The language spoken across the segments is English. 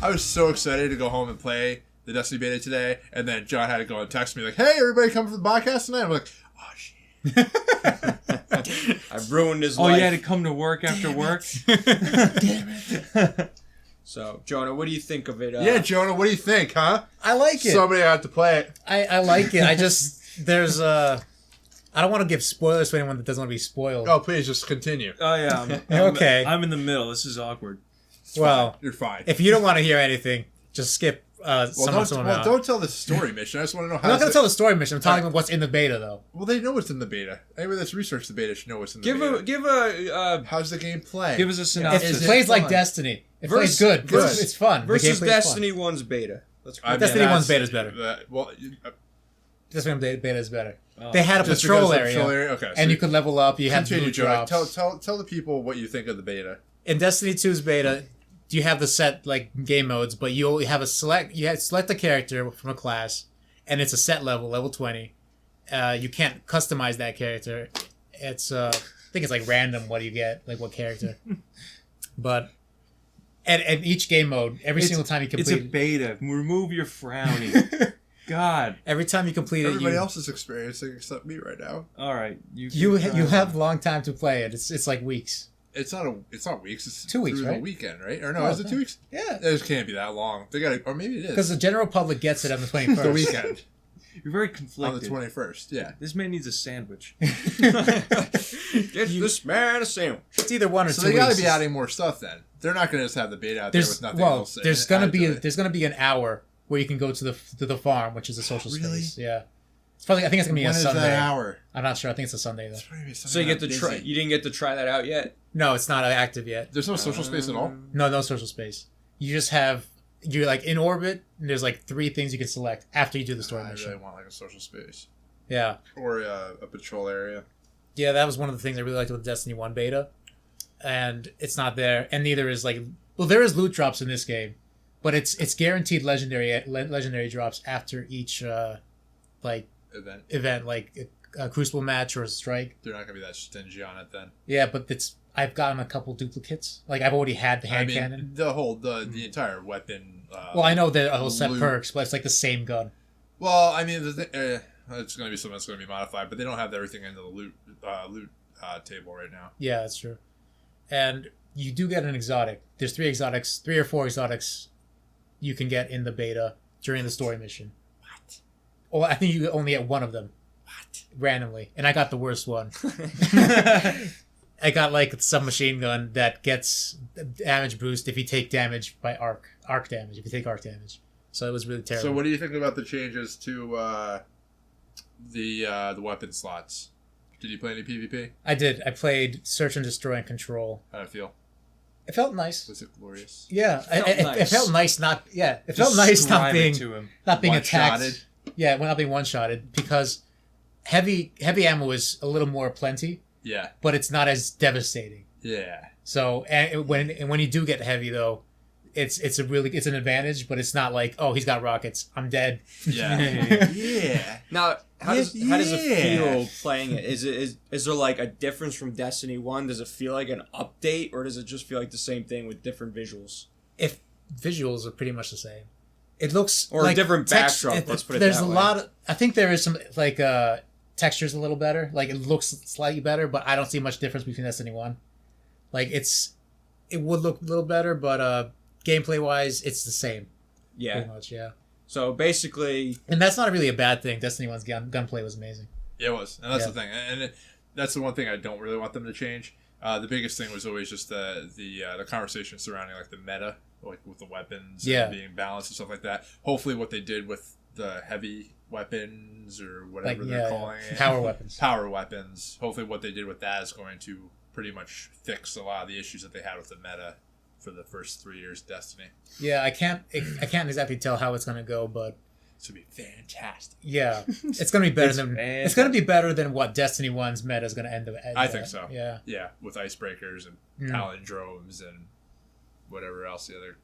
I was so excited to go home and play the Destiny beta today, and then John had to go and text me like, "Hey, everybody, come for the podcast tonight." I'm like, "Oh shit." I've ruined his life. Oh, you had to come to work after work? Damn it. So, Jonah, what do you think of it? Yeah, Jonah, what do you think, huh? I like it. Somebody had to play it. I like it. I just, there's I don't want to give spoilers to anyone that doesn't want to be spoiled. Oh, please, just continue. Oh, yeah. Okay. I'm in the middle. This is awkward. Well, You're fine. if you don't want to hear anything, just skip Don't tell the story mission. I just want to know how. I'm not going to tell the story mission. I'm telling them what's in the beta, though. Well, they know what's in the beta. Anybody that's researched the beta should know what's in the beta. Give a How's the game play? Give us a synopsis. It plays like Destiny. It plays good. It's fun. Versus Destiny 1's beta. Destiny 1's beta is better. Destiny 1's beta is better. Oh. They had a patrol area. Okay, and you could level up. You had loot drops. Tell the people what you think of the beta. In Destiny 2's beta, you have the set like game modes, but you only have select a character from a class, and it's a set level 20. You can't customize that character. It's I think it's like random what you get, like what character. But and each game mode, single time you complete, it's a beta. Remove your frowning. God. Every time you complete everybody else is experiencing except me right now. All right, you have long time to play it. It's like weeks. It's not weeks. It's 2 weeks, right? The weekend, right? Or no, is it 2 weeks? Yeah. It can't be that long. They got, or maybe it is. Because the general public gets it on the 21st. The weekend. You're very conflicted. On the 21st, yeah. This man needs a sandwich. Get this man a sandwich. It's either 1 or 2 So weeks. they got to be adding more stuff then. They're not going to just have the beta out there with nothing else. There's gonna be an hour where you can go to the farm, which is a social space. Yeah. It's probably. I think it's gonna be a Sunday. When is that hour? I'm not sure. I think it's a Sunday though. So you get to try. You didn't get to try that out yet. No, it's not active yet. There's no social space at all. No social space. You just have you're like in orbit, and there's like 3 things you can select after you do the story mission. I really want like a social space. Yeah. Or a patrol area. Yeah, that was one of the things I really liked with Destiny 1 beta, and it's not there, and neither is there is loot drops in this game, but it's guaranteed legendary drops after each event like a Crucible match or a strike. They're not gonna be that stingy on it then. Yeah, but I've gotten a couple duplicates. Like I've already had the hand cannon. The entire weapon. Well, I know there are set perks, but it's like the same gun. Well, I mean, it's gonna be something that's gonna be modified, but they don't have everything in the loot table right now. Yeah, that's true. And you do get an exotic. There's 3 or 4 exotics you can get in the beta during the story mission. What? Well, I think you only get 1 of them. What? Randomly. And I got the worst one. I got like a submachine gun that gets damage boost if you take damage by arc damage. If you take arc damage, so it was really terrible. So what do you think about the changes to the weapon slots? Did you play any PvP? I did. I played Search and Destroy and Control. How'd it feel? It felt nice. Was it glorious? Yeah, it felt nice. Not being attacked. Yeah, not being one-shotted because heavy ammo is a little more plenty. Yeah, but it's not as devastating. Yeah. So when you do get heavy though, it's an advantage, but it's not like, oh, he's got rockets, I'm dead. Yeah. Yeah. Now, how does it feel playing it? Is there like a difference from Destiny 1? Does it feel like an update, or does it just feel like the same thing with different visuals? If visuals are pretty much the same, it looks or like a different backdrop. Let's put it there's that a way. lot of. I think there is some like textures a little better. Like it looks slightly better, but I don't see much difference between Destiny 1. Like it would look a little better, but gameplay wise, it's the same. Yeah. Pretty much, yeah. So basically, and that's not really a bad thing. Destiny 1's gunplay was amazing. Yeah, it was, and that's the thing, and that's the one thing I don't really want them to change. The biggest thing was always just the conversation surrounding like the meta, like with the weapons and being balanced and stuff like that. Hopefully, what they did with the heavy weapons or whatever they're calling it, power weapons. Hopefully, what they did with that is going to pretty much fix a lot of the issues that they had with the meta for the first 3 years of Destiny. Yeah, I can't exactly tell how it's gonna go, but it's gonna be fantastic. Yeah, it's gonna be better it's gonna be better than what Destiny 1's meta is gonna end up. I think so. Yeah, with icebreakers and palindromes and whatever else the other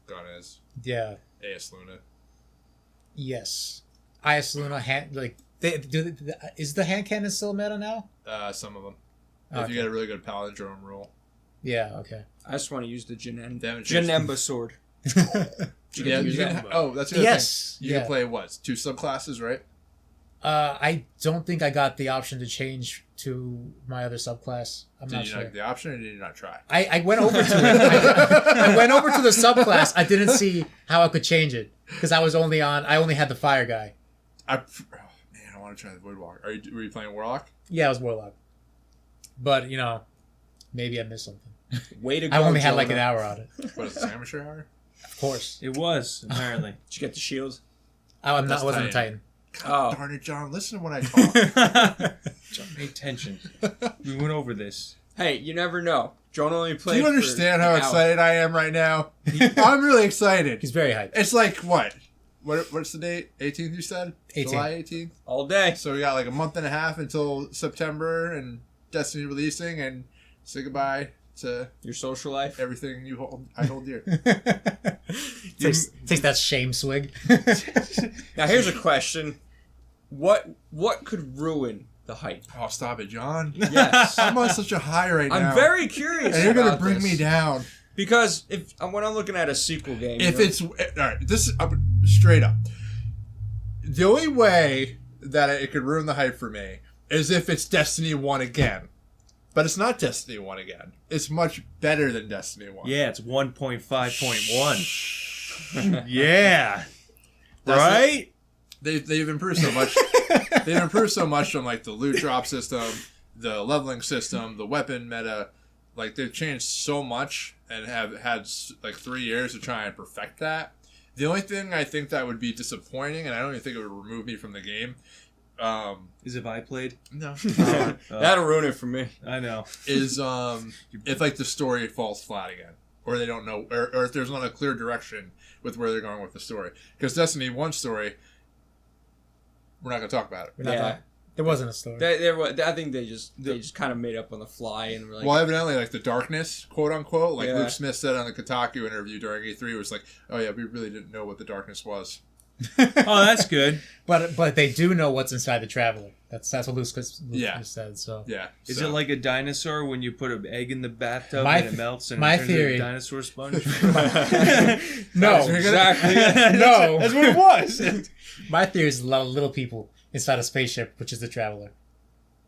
gun is. Yeah, AS Luna. Yes, AS Luna is the hand cannon still meta now? Some of them. If you get a really good palindrome roll. Yeah. Okay. I just want to use the Janemba sword. Did you get to use that? That's the other Yes. thing. You can play what? 2 subclasses, right? I don't think I got the option to change to my other subclass. I'm not Did you sure. not get the option, or did you not try? I went over to it. I went over to the subclass. I didn't see how I could change it because I only had the fire guy. I want to try the Voidwalker. Were you playing Warlock? Yeah, I was Warlock. But, maybe I missed something. Way to go, I only had Jonah. like an hour on it. What is this, amateur hour? Of course. It was, apparently. Did you get the shield? I That's wasn't a Titan. Titan. Oh. Darn it, John. Listen to when I talk. John, pay attention. We went over this. Hey, you never know. Jonah only played. Do you understand for how an hour. excited I am right now? I'm really excited. He's very hyped. It's like, what? What's the date? 18th, you said? 18th. July 18th? All day? So we got like a month and a half until September and Destiny releasing, and say goodbye to Your social life? everything I hold dear. Takes that shame swig. Now here's a question. What could ruin the hype? Oh, stop it, John. Yes. I'm on such a high right now. I'm very curious. And you're going to about bring this. me down. Because when I'm looking at a sequel game, If it's... All right, this is straight up. The only way that it could ruin the hype for me is if it's Destiny 1 again. But it's not Destiny 1 again. It's much better than Destiny 1. Yeah, it's 1.5.1. Yeah. That's Right? They've improved so much. They've improved so much from like the loot drop system, the leveling system, the weapon meta. Like they've changed so much and have had like 3 years to try and perfect that. The only thing I think that would be disappointing, and I don't even think it would remove me from the game. Is if I played? No. that'll ruin it for me. I know. Is if like the story falls flat again, or they don't know, or if there's not a clear direction with where they're going with the story. Because Destiny 1 story, we're not going to talk about it. Yeah. There wasn't a story. I think they just kind of made up on the fly and were like, Well, evidently, like the darkness, quote unquote, like Yeah. Luke Smith said on the Kotaku interview during E3, was like, "Oh yeah, we really didn't know what the darkness was." Oh, that's good. But they do know what's inside the Traveler. That's what Luke Yeah. said. So Yeah. Is so. it like a dinosaur when you put an egg in the bathtub My and it melts and my it turns theory- into a dinosaur sponge? no, exactly. No. That's what it was. my theory is a lot of little people inside a spaceship, which is the Traveler.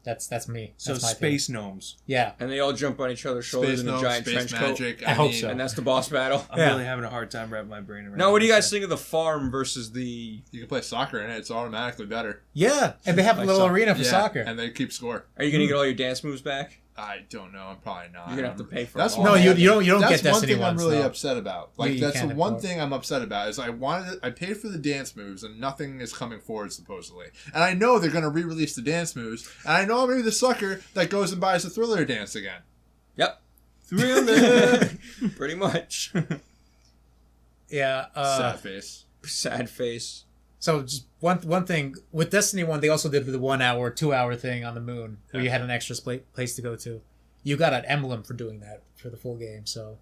That's me. So That's my theory. space gnomes. Yeah. And they all jump on each other's shoulders Space in a Gnomes, giant space trench coat. magic. I hope so. And that's the boss battle. I'm Yeah. really having a hard time wrapping my brain around. Now, what do you this. guys think of the farm versus the... You can play soccer in it; it's automatically better. Yeah, and they have a Like little soccer. arena for Yeah, soccer. and they keep score. Are you going to get all your dance moves back? I don't know. I'm probably not. You're going to have to pay for That's them one all. No, you don't That's get Destiny one thing I'm ones, really though. upset about. Like You that's the can't one afford. thing I'm upset about is I paid for the dance moves and nothing is coming forward supposedly. And I know they're going to re-release the dance moves, and I know I'm gonna be the sucker that goes and buys the Thriller dance again. Yep. Thriller. Pretty much. Yeah. Sad face. Sad face. So just one thing with Destiny 1, they also did the 1 hour, 2 hour thing on the moon where you had an extra place to go to. You got an emblem for doing that for the full game. So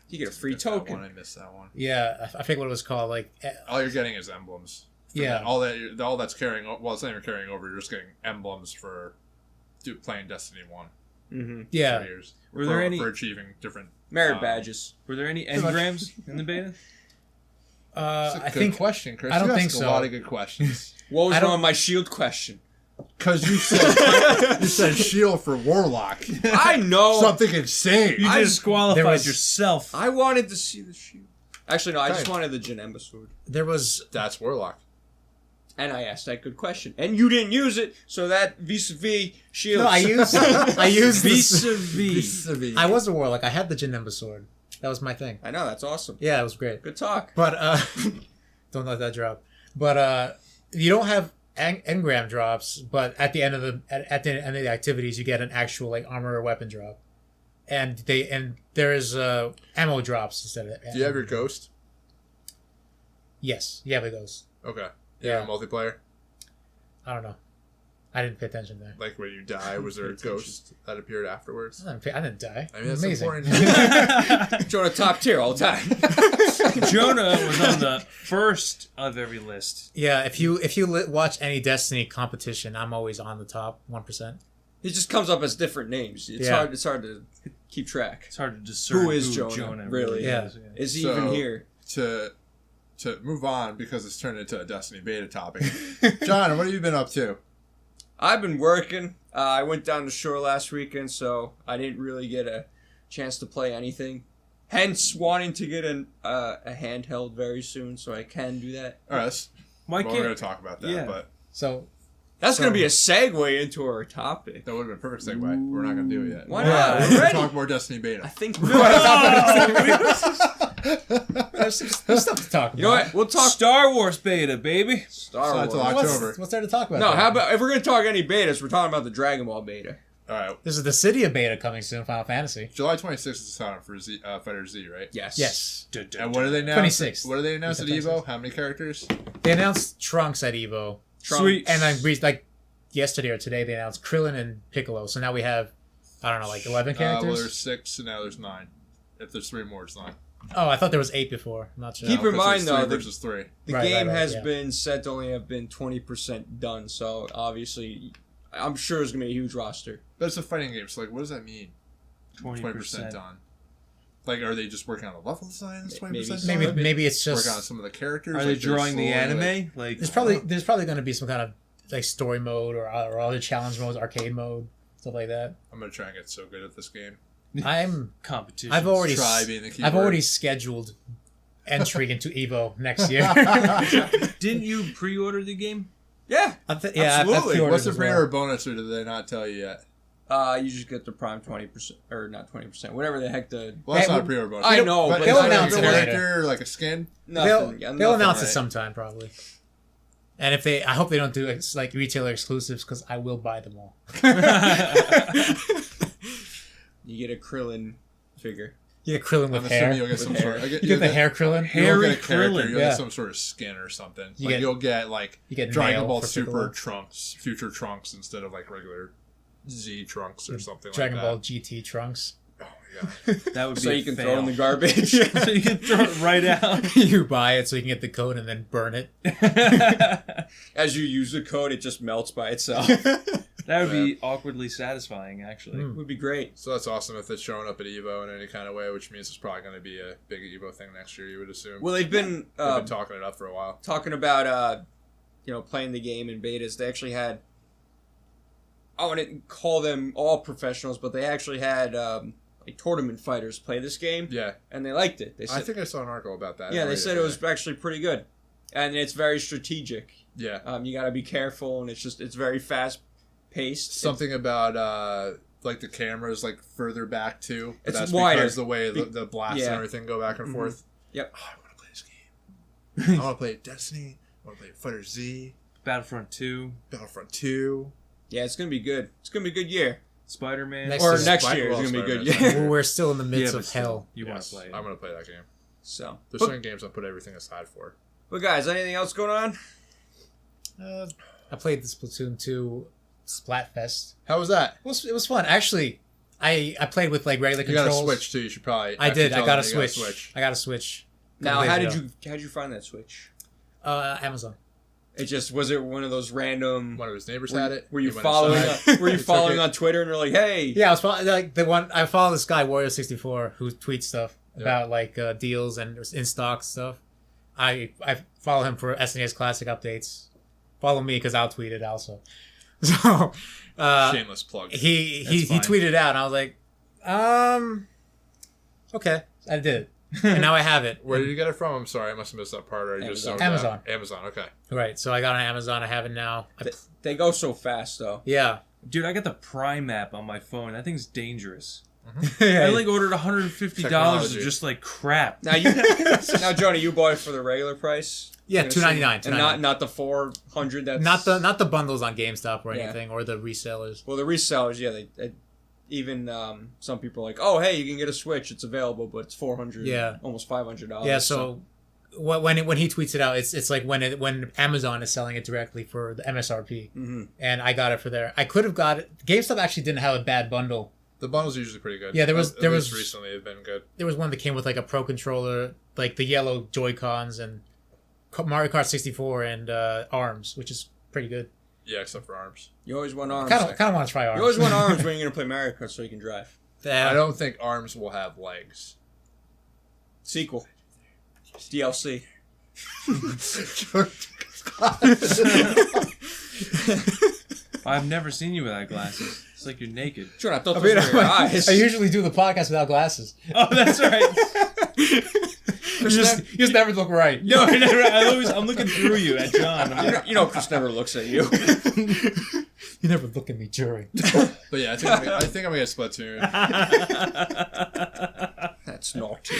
You get a free Missed that token. one. I missed that one. yeah, I forget what it was called. Like All you're getting is emblems. For Yeah. that. All that's carrying. Well, it's not even carrying over. You're just getting emblems for playing Destiny 1. Mm-hmm. yeah. For years. Were there any- for achieving different Merit badges. Were there any Pretty much. engrams in the beta? That's a I good think question, Chris. I don't You think ask so. a lot of good questions. What was I don't- wrong with my shield question? Because you said shield for Warlock. I know. Something insane. You I- disqualified there was- yourself. I wanted to see the shield. Actually, no. I just Okay. wanted the Janemba sword. there was That's Warlock. And I asked that good question. And you didn't use it, so that vis-a-vis shield. no. I used Vis-a-vis. I was a warlock. I had the Janemba sword. That was my thing. I know, that's awesome. Yeah, it was great. Good talk. But don't let that drop. But you don't have engram drops. But at the end of the activities, you get an actual like armor or weapon drop, and there is ammo drops instead of. Do you have your ghost? Yes, you have a ghost. Okay. Yeah. Yeah. Multiplayer? I don't know. I didn't pay attention there. Like when you die, was there a ghost that appeared afterwards? I didn't die. I mean, that's Amazing. important. Jonah top tier all the time. Jonah was on the first of every list. Yeah, if you watch any Destiny competition, I'm always on the top 1%. He just comes up as different names. It's hard to keep track. It's hard to discern Who is Jonah, really? is. Is he So- even here? to move on because it's turned into a Destiny beta topic. John, what have you been up to? I've been working. I went down to shore last weekend, so I didn't really get a chance to play anything. Hence, wanting to get a handheld very soon, so I can do that. All right, we're going to talk about that, but So that's going to be a segue into our topic. that would have been a perfect segue. We're not going to do it yet. Why not? We're We're going to ready. talk more Destiny beta. I think there's stuff to talk about. You know what? We'll talk Star Wars beta, baby. Star So Wars. until October. What's there to talk about? No, then? how about if we're going to talk any betas, we're talking about the Dragon Ball beta. All right. This is the Cydia beta coming soon, Final Fantasy. July 26th is the sign up for FighterZ, right? Yes. Yes. And what did they announce? 26th. What did they announce at 26th. Evo? How many characters? They announced Trunks at Evo. Sweet. And then, like, yesterday or today, they announced Krillin and Piccolo. So now we have, I don't know, like 11 characters? Well, there's 6, and now there's 9. If there's 3 more, it's 9. Oh, I thought there was 8 before. I'm not sure. Keep in mind, though, though, versus 3. The Right, game right, has yeah. been said to only have been 20% done, so obviously, I'm sure it's going to be a huge roster. But it's a fighting game, so like, what does that mean? 20% done. Like, are they just working on the level designs? 20% Maybe. done? Maybe it's Working on just... some of the characters. Are like, they they're drawing the slowly, anime? Like There's probably going to be some kind of like story mode or other challenge modes, arcade mode, stuff like that. I'm gonna try and get so good at this game. competition. I've already Try being the keyword. I've already scheduled entry into Evo next year. Didn't you pre-order the game? Yeah. I've Absolutely. pre-ordered What's the as well. pre-order bonus, or did they not tell you yet? You just get the prime 20%, or not 20%, whatever the heck the... Well, that's Hey, not a pre-order bonus. I know, but but they'll it's announce like it a later. character, like a skin. Nothing. They'll announce it right? sometime probably. And if I hope they don't do like retailer exclusives because I will buy them all. You get a Krillin figure. You get Krillin I'm with assuming hair. you'll get some With sort. hair. You get the hair Krillin. You don't Hairy get a character. Krillin, You'll yeah. get some sort of skin or something. You Like get- you'll get like You get Dragon nail Ball for Super Piccolo. Trunks, Future Trunks instead of like regular Z Trunks or something Dragon like Ball that. GT Trunks. Oh my god. That would be So a you can fail. throw in the garbage. So you can throw it right out. You buy it so you can get the code and then burn it. As you use the code, it just melts by itself. That would be awkwardly satisfying, actually. Mm. Would be great. So that's awesome if it's showing up at Evo in any kind of way, which means it's probably going to be a big Evo thing next year. You would assume. Well, they've been, They've been talking it up for a while. talking about playing the game in betas. They actually had, I wouldn't call them all professionals, but they actually had like tournament fighters play this game, Yeah, and they liked it. They I said, think I saw an article about that. yeah, they Right, said it was actually pretty good, and it's very strategic. Yeah, You got to be careful, and it's very fast paced. something about like the cameras like further back too. But It's that's wider. because the way the blasts Yeah. and everything go back and Mhm. forth. Yep. Oh, I want to play this game. I want to play Destiny. I want to play Fighter Z, Battlefront 2, Battlefront 2. Yeah, it's gonna be good. It's gonna be a good year. Spider-Man. Next Or is next Spider- year is well, gonna be a good Spider-Man's year. not We're still in the midst but of still, hell. You want Yes, to play it. I'm going to play that game. So, There's but, certain games I put everything aside for. but guys, anything else going on? I played the Splatoon 2 Splatfest. How was that? It was fun. Actually, I played with like regular You got controls. a Switch too. You should probably. I actually did. I tell got a them you got Switch. I got a Switch. Now, Couple days how'd you find that Switch? Amazon. It just was it one of those random. One of his neighbors Were, had it. were you He went following? inside. Were you He took following it. on Twitter and they're like, "Hey, Yeah, I was like the one. I follow this guy Warrior64 who tweets stuff Yeah. about like deals and in stock stuff. I follow him for SNES Classic updates. Follow me because I'll tweet it also. So Shameless plug. he That's fine. tweeted it out and I was like, okay, I did it, and now I have it. Where did you get it from? I'm sorry, I must have missed that part. Or you just Amazon. said Amazon. Amazon. Okay. Right, so I got it on Amazon. I have it now. they go so fast though." Yeah, Dude, I got the Prime app on my phone. That thing's dangerous. I yeah. like ordered $150 Technology. of just like crap. Now Johnny, you bought it for the regular price. Yeah, I'm gonna $2.99, assume, and not the $400. That's not the bundles on GameStop or Yeah. anything or the resellers. Well, the resellers, yeah, they even some people are like, "Oh, hey, you can get a Switch. It's available, but it's $400, Yeah. almost $500." Yeah, so when he tweets it out, it's like when Amazon is selling it directly for the MSRP, and I got it for there. I could have got it. GameStop actually didn't have a bad bundle. The bundles are usually pretty good. Yeah, there was recently have been good. There was one that came with like a Pro controller, like the yellow Joy-Cons and Mario Kart 64 and ARMS, which is pretty good. Yeah, except for ARMS. you always want arms. Kind of want to try ARMS. You always want arms when you're gonna play Mario Kart so you can drive. I don't think ARMS will have legs. Sequel. It's DLC. I've never seen you without glasses. It's like you're naked. Jordan, I thought those were your eyes. I usually do the podcast without glasses. Oh, that's right. You just never look right. No, I'm looking through you at John. I'm like, You know Chris never looks at you. You never look at me during. But yeah, I think I'm gonna get Splatoon. That's naughty.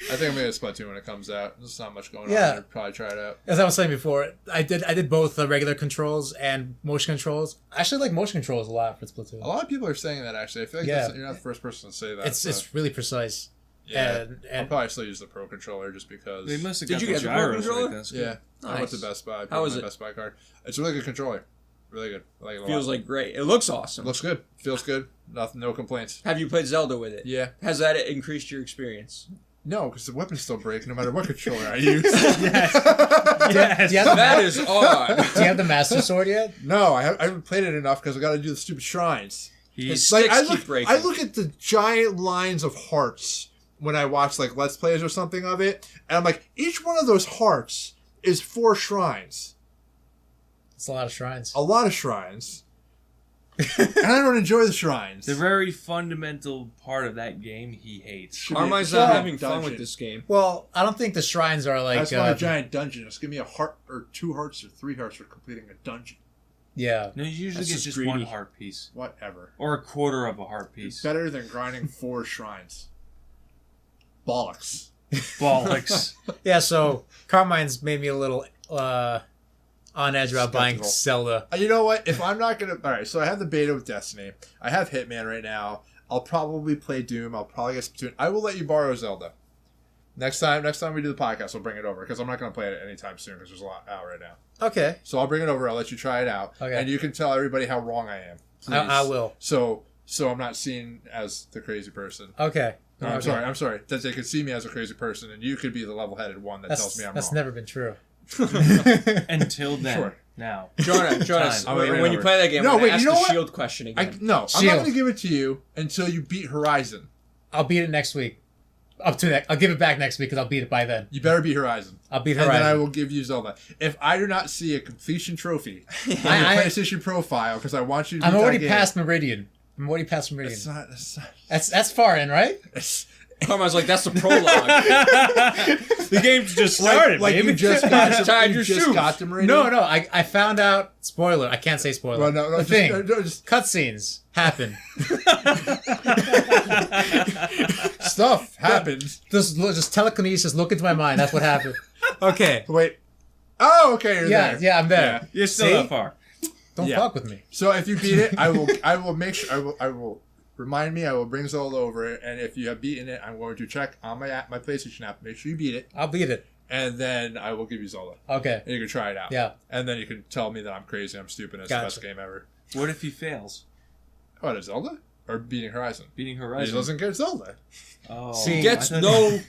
I think I'm gonna get Splatoon when it comes out. There's not much going on. I'd probably try it out. As I was saying before, I did both regular controls and motion controls. I actually like motion controls a lot for Splatoon. A lot of people are saying that actually. I feel like you're not the first person to say that. It's really precise. Yeah, and I'll probably still use the Pro Controller just because. they must have Did got you the get the Pro gyros Controller? right, that's good. Yeah, I went Nice. to Best Buy. How was my it? Best Buy card. It's a really good controller. Really good. I like it a lot. Feels like great. It looks It awesome. looks good. Feels good. Nothing. No complaints. Have you played Zelda with it? Yeah. Has that increased your experience? No, because the weapons still break no matter what controller I use. Yes. Do you have That is odd. Do you have the Master Sword yet? No, I haven't played it enough because I got to do the stupid shrines. His Like sticks keep breaking. I look at the giant lines of hearts when I watch like Let's Plays or something of it, and I'm like, each one of those hearts is 4 shrines. It's a lot of shrines. A lot of shrines. And I don't enjoy the shrines. The very fundamental part of that game he hates. Carmine's Well, not having fun dungeon. with this game. Well, I don't think the shrines are I like. just want a giant dungeon. Just give me a heart or 2 hearts or 3 hearts for completing a dungeon. Yeah. No, you usually That's get just just greedy. one heart piece. Whatever. Or a quarter of a heart piece. It's better than grinding 4 shrines. Bollocks. Bollocks. Yeah, so Carmine's made me a little on edge about buying Skeptical. Zelda. You know what? If I'm not gonna, all right. So I have the beta with Destiny. I have Hitman right now. I'll probably play Doom. I'll probably get Splatoon. I will let you borrow Zelda. Next time we do the podcast, we'll bring it over because I'm not gonna play it anytime soon because there's a lot out right now. Okay. So I'll bring it over. I'll let you try it out, Okay. and you can tell everybody how wrong I am. I will. So I'm not seen as the crazy person. Okay. No, Okay. I'm sorry. That they could see me as a crazy person, and you could be the level-headed one that tells me I'm That's wrong. never been true. Until then. Sure. Now. Jonah, I'll bring it when you over. play that game, No, I'm gonna wait, ask you know the what? shield question again. I'm not Shield. going to give it to you until you beat Horizon. I'll beat it next week. Up to that, I'll give it back next week because I'll beat it by then. You better beat Horizon. I'll beat And Horizon. then I will give you Zelda. If I do not see a completion trophy on your I- PlayStation profile, because I want you to beat I'm that already game, past Meridian. I'm already past Meridian. It's not, it's not, That's far in, right? it's, Carmine's like, that's the prologue. The game's just started, like baby. you just got Tied to, your you just shoes. got to Meridian. No, I found out. Spoiler. I can't say spoiler. Well, no, the just, thing. no, just Cutscenes happen. stuff happens. Just telekinesis. Look into my mind. That's what happened. Okay. Wait. Oh, okay, you're Yeah, there. yeah, I'm there. You're still See? that far. Don't Yeah. fuck with me. So if you beat it, I will make sure, I will remind me, I will bring Zelda over, and if you have beaten it, I'm going to check on my app, my PlayStation app, make sure you beat it, I'll beat it. and then I will give you Zelda. Okay. And you can try it out. Yeah. And then you can tell me that I'm crazy, I'm stupid, and it's Gotcha. the best game ever. What if he fails? What, is Zelda? Or beating Horizon? Beating He Horizon. doesn't get Zelda. Oh, See, Gets I thought- no.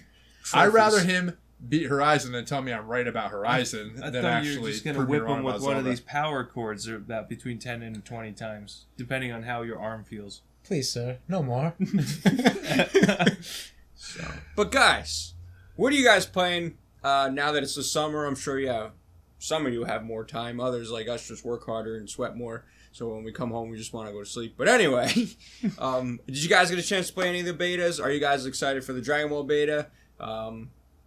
I'd rather trophies. him beat Horizon than tell me I'm right about Horizon I than thought you actually were just gonna prove me whip wrong him with about one of Zelda. these power chords about between 10 and 20 times, depending on how your arm feels. Please, sir. No more. But guys, what are you guys playing now that it's the summer? I'm sure you have. Some of you have more time. Others, like us, just work harder and sweat more. So when we come home, we just want to go to sleep. But anyway, did you guys get a chance to play any of the betas? Are you guys excited for the Dragon Ball beta?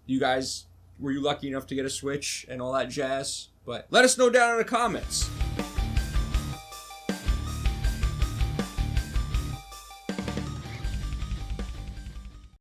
You guys, were you lucky enough to get a Switch and all that jazz? But let us know down in the comments.